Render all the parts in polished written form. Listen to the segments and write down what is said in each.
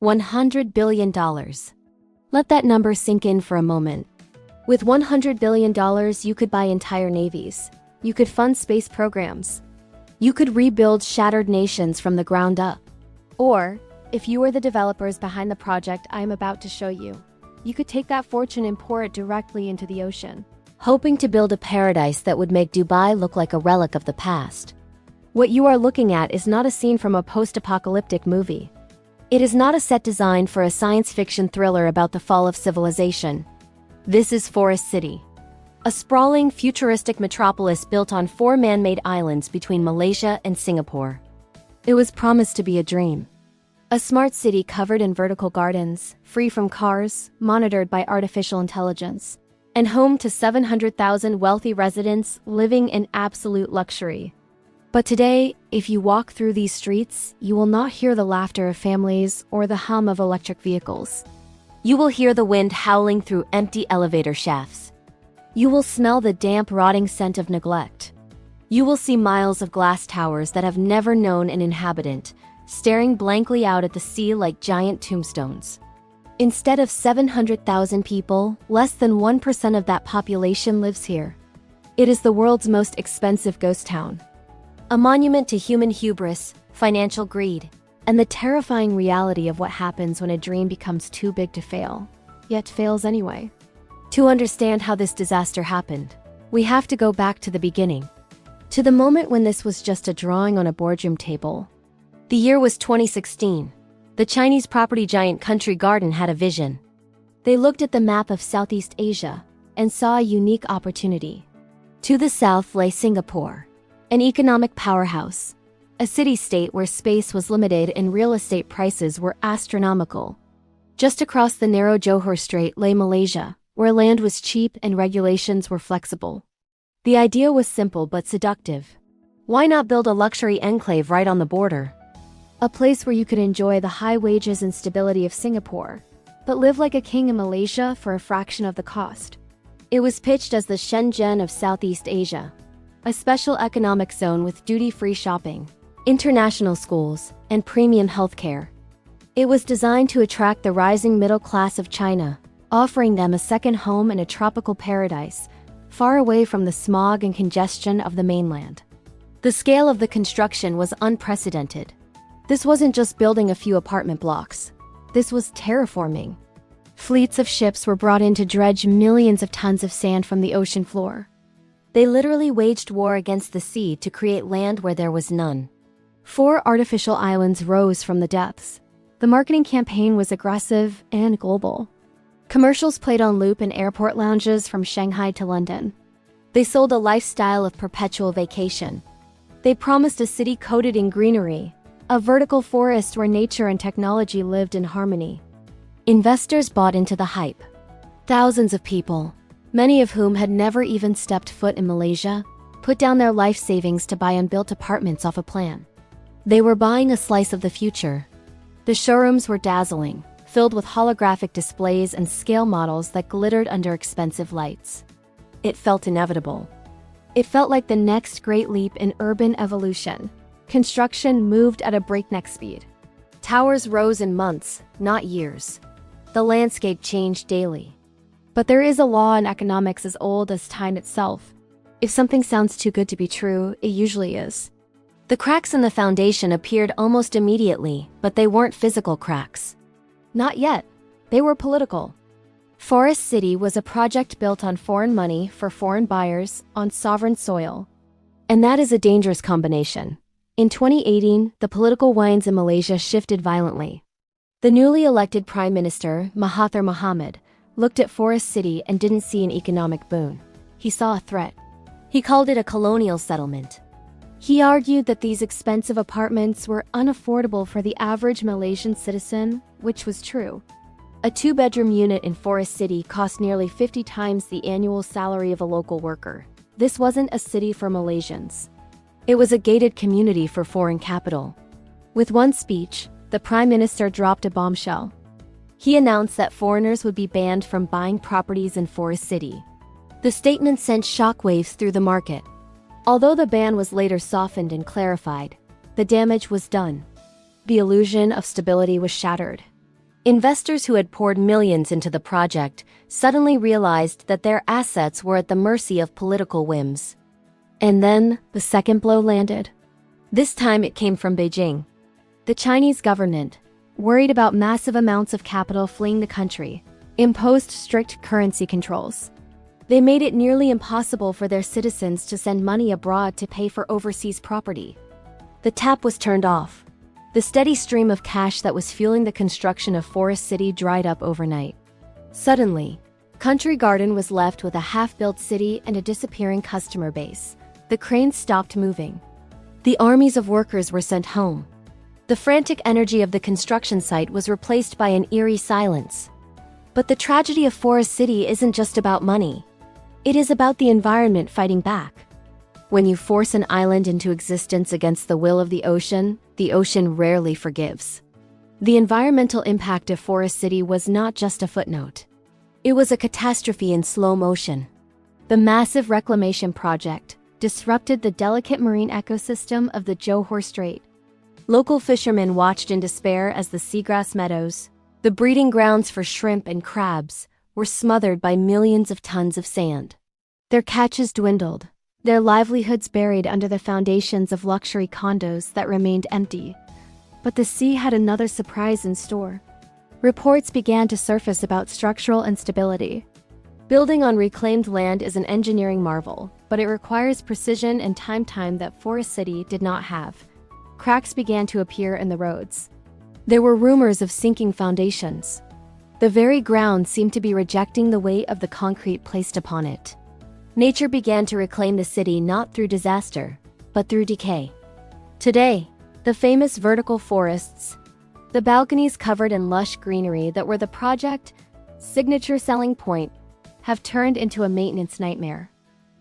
$100 billion. Let that number sink in for a moment. With $100 billion, you could buy entire navies. You could fund space programs. You could rebuild shattered nations from the ground up. Or, if you were the developers behind the project I am about to show you, you could take that fortune and pour it directly into the ocean, hoping to build a paradise that would make Dubai look like a relic of the past. What you are looking at is not a scene from a post-apocalyptic movie. It is not a set designed for a science fiction thriller about the fall of civilization. This is Forest City, a sprawling, futuristic metropolis built on 4 man-made islands between Malaysia and Singapore. It was promised to be a dream. A smart city covered in vertical gardens, free from cars, monitored by artificial intelligence, and home to 700,000 wealthy residents living in absolute luxury. But today, if you walk through these streets, you will not hear the laughter of families or the hum of electric vehicles. You will hear the wind howling through empty elevator shafts. You will smell the damp, rotting scent of neglect. You will see miles of glass towers that have never known an inhabitant, staring blankly out at the sea like giant tombstones. Instead of 700,000 people, less than 1% of that population lives here. It is the world's most expensive ghost town. A monument to human hubris, financial greed, and the terrifying reality of what happens when a dream becomes too big to fail, yet fails anyway. To understand how this disaster happened, we have to go back to the beginning. To the moment when this was just a drawing on a boardroom table. The year was 2016. The Chinese property giant Country Garden had a vision. They looked at the map of Southeast Asia and saw a unique opportunity. To the south lay Singapore, an economic powerhouse, a city-state where space was limited and real estate prices were astronomical. Just across the narrow Johor Strait lay Malaysia, where land was cheap and regulations were flexible. The idea was simple but seductive. Why not build a luxury enclave right on the border? A place where you could enjoy the high wages and stability of Singapore, but live like a king in Malaysia for a fraction of the cost. It was pitched as the Shenzhen of Southeast Asia, a special economic zone with duty-free shopping, international schools, and premium healthcare. It was designed to attract the rising middle class of China, offering them a second home in a tropical paradise, far away from the smog and congestion of the mainland. The scale of the construction was unprecedented. This wasn't just building a few apartment blocks. This was terraforming. Fleets of ships were brought in to dredge millions of tons of sand from the ocean floor. They literally waged war against the sea to create land where there was none. 4 artificial islands rose from the depths. The marketing campaign was aggressive and global. Commercials played on loop in airport lounges from Shanghai to London. They sold a lifestyle of perpetual vacation. They promised a city coated in greenery, a vertical forest where nature and technology lived in harmony. Investors bought into the hype. Thousands of people, many of whom had never even stepped foot in Malaysia, put down their life savings to buy unbuilt apartments off a plan. They were buying a slice of the future. The showrooms were dazzling, filled with holographic displays and scale models that glittered under expensive lights. It felt inevitable. It felt like the next great leap in urban evolution. Construction moved at a breakneck speed. Towers rose in months, not years. The landscape changed daily. But there is a law in economics as old as time itself. If something sounds too good to be true, it usually is. The cracks in the foundation appeared almost immediately, but they weren't physical cracks. Not yet. They were political. Forest City was a project built on foreign money for foreign buyers on sovereign soil. And that is a dangerous combination. In 2018, the political winds in Malaysia shifted violently. The newly elected Prime Minister, Mahathir Mohamad, looked at Forest City and didn't see an economic boon. He saw a threat. He called it a colonial settlement. He argued that these expensive apartments were unaffordable for the average Malaysian citizen, which was true. A 2-bedroom unit in Forest City cost nearly 50 times the annual salary of a local worker. This wasn't a city for Malaysians. It was a gated community for foreign capital. With one speech, the Prime Minister dropped a bombshell. He announced that foreigners would be banned from buying properties in Forest City. The statement sent shockwaves through the market. Although the ban was later softened and clarified, the damage was done. The illusion of stability was shattered. Investors who had poured millions into the project suddenly realized that their assets were at the mercy of political whims. And then, the second blow landed. This time it came from Beijing. The Chinese government, worried about massive amounts of capital fleeing the country, imposed strict currency controls. They made it nearly impossible for their citizens to send money abroad to pay for overseas property. The tap was turned off. The steady stream of cash that was fueling the construction of Forest City dried up overnight. Suddenly, Country Garden was left with a half-built city and a disappearing customer base. The cranes stopped moving. The armies of workers were sent home. The frantic energy of the construction site was replaced by an eerie silence. But the tragedy of Forest City isn't just about money. It is about the environment fighting back. When you force an island into existence against the will of the ocean rarely forgives. The environmental impact of Forest City was not just a footnote. It was a catastrophe in slow motion. The massive reclamation project disrupted the delicate marine ecosystem of the Johor Strait. Local fishermen watched in despair as the seagrass meadows, the breeding grounds for shrimp and crabs, were smothered by millions of tons of sand. Their catches dwindled, their livelihoods buried under the foundations of luxury condos that remained empty. But the sea had another surprise in store. Reports began to surface about structural instability. Building on reclaimed land is an engineering marvel, but it requires precision and time that Forest City did not have. Cracks began to appear in the roads. There were rumors of sinking foundations. The very ground seemed to be rejecting the weight of the concrete placed upon it. Nature began to reclaim the city not through disaster, but through decay. Today, the famous vertical forests, the balconies covered in lush greenery that were the project's signature selling point, have turned into a maintenance nightmare.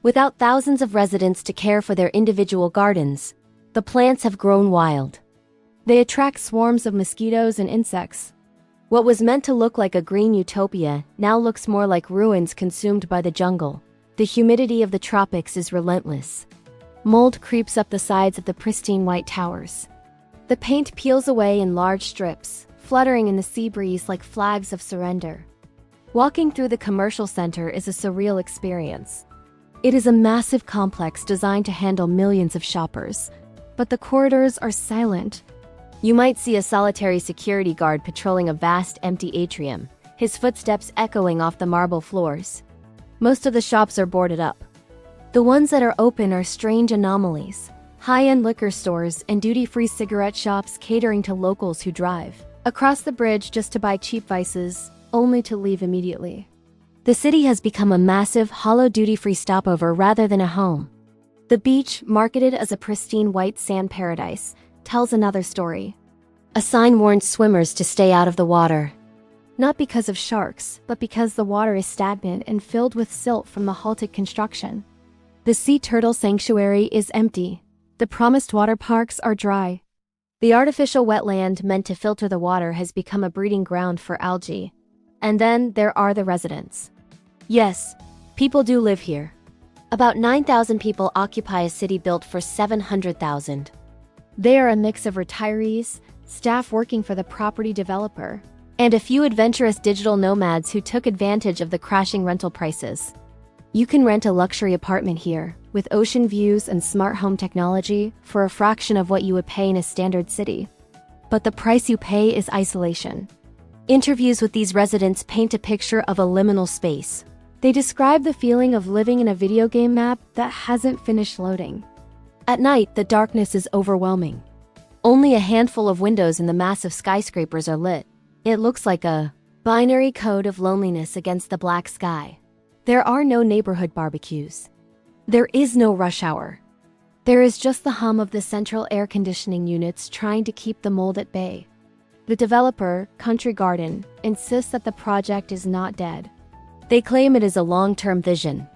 Without thousands of residents to care for their individual gardens, the plants have grown wild. They attract swarms of mosquitoes and insects. What was meant to look like a green utopia now looks more like ruins consumed by the jungle. The humidity of the tropics is relentless. Mold creeps up the sides of the pristine white towers. The paint peels away in large strips, fluttering in the sea breeze like flags of surrender. Walking through the commercial center is a surreal experience. It is a massive complex designed to handle millions of shoppers, but the corridors are silent. You might see a solitary security guard patrolling a vast empty atrium, his footsteps echoing off the marble floors. Most of the shops are boarded up. The ones that are open are strange anomalies. High-end liquor stores and duty-free cigarette shops catering to locals who drive across the bridge just to buy cheap vices, only to leave immediately. The city has become a massive, hollow duty-free stopover rather than a home. The beach, marketed as a pristine white sand paradise, tells another story. A sign warns swimmers to stay out of the water. Not because of sharks, but because the water is stagnant and filled with silt from the halted construction. The sea turtle sanctuary is empty. The promised water parks are dry. The artificial wetland meant to filter the water has become a breeding ground for algae. And then there are the residents. Yes, people do live here. About 9,000 people occupy a city built for 700,000. They are a mix of retirees, staff working for the property developer, and a few adventurous digital nomads who took advantage of the crashing rental prices. You can rent a luxury apartment here, with ocean views and smart home technology, for a fraction of what you would pay in a standard city. But the price you pay is isolation. Interviews with these residents paint a picture of a liminal space. They describe the feeling of living in a video game map that hasn't finished loading. At night, the darkness is overwhelming. Only a handful of windows in the massive skyscrapers are lit. It looks like a binary code of loneliness against the black sky. There are no neighborhood barbecues. There is no rush hour. There is just the hum of the central air conditioning units trying to keep the mold at bay. The developer, Country Garden, insists that the project is not dead. They claim it is a long-term vision,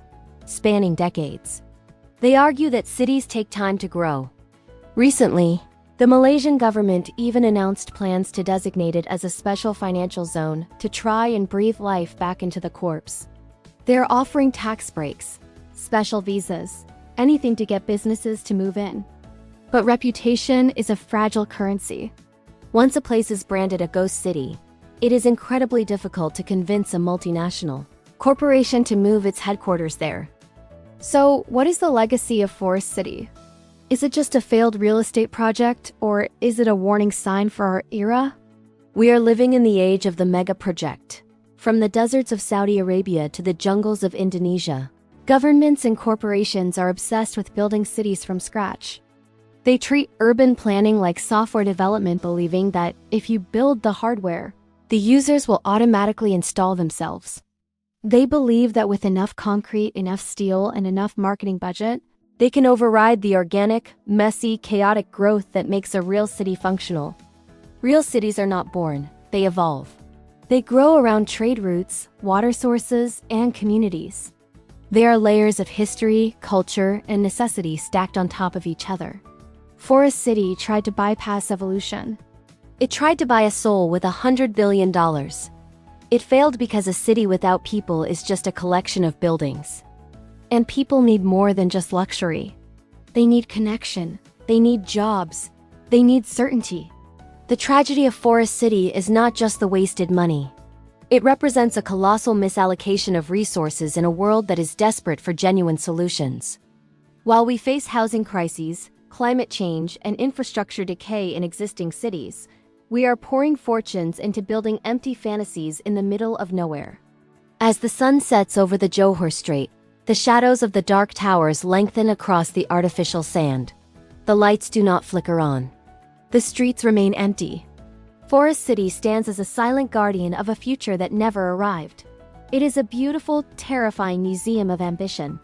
spanning decades. They argue that cities take time to grow. Recently, the Malaysian government even announced plans to designate it as a special financial zone to try and breathe life back into the corpse. They're offering tax breaks, special visas, anything to get businesses to move in. But reputation is a fragile currency. Once a place is branded a ghost city, It is incredibly difficult to convince a multinational corporation to move its headquarters there. So, what is the legacy of Forest City? Is it just a failed real estate project, or is it a warning sign for our era? We are living in the age of the megaproject. From the deserts of Saudi Arabia to the jungles of Indonesia, governments and corporations are obsessed with building cities from scratch. They treat urban planning like software development, believing that if you build the hardware, the users will automatically install themselves. They believe that with enough concrete, enough steel, and enough marketing budget, they can override the organic, messy, chaotic growth that makes a real city functional. Real cities are not born, they evolve. They grow around trade routes, water sources, and communities. They are layers of history, culture, and necessity stacked on top of each other. Forest City tried to bypass evolution. It tried to buy a soul with $100 billion. It failed because a city without people is just a collection of buildings. And people need more than just luxury. They need connection. They need jobs. They need certainty. The tragedy of Forest City is not just the wasted money. It represents a colossal misallocation of resources in a world that is desperate for genuine solutions. While we face housing crises, climate change, and infrastructure decay in existing cities, we are pouring fortunes into building empty fantasies in the middle of nowhere. As the sun sets over the Johor Strait, the shadows of the dark towers lengthen across the artificial sand. The lights do not flicker on. The streets remain empty. Forest City stands as a silent guardian of a future that never arrived. It is a beautiful, terrifying museum of ambition.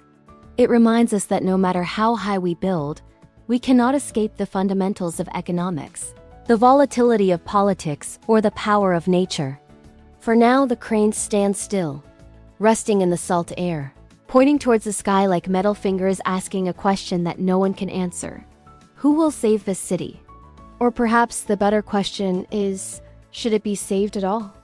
It reminds us that no matter how high we build, we cannot escape the fundamentals of economics, the volatility of politics, or the power of nature. For now, the cranes stand still, resting in the salt air, pointing towards the sky like metal fingers asking a question that no one can answer. Who will save this city? Or perhaps the better question is, should it be saved at all?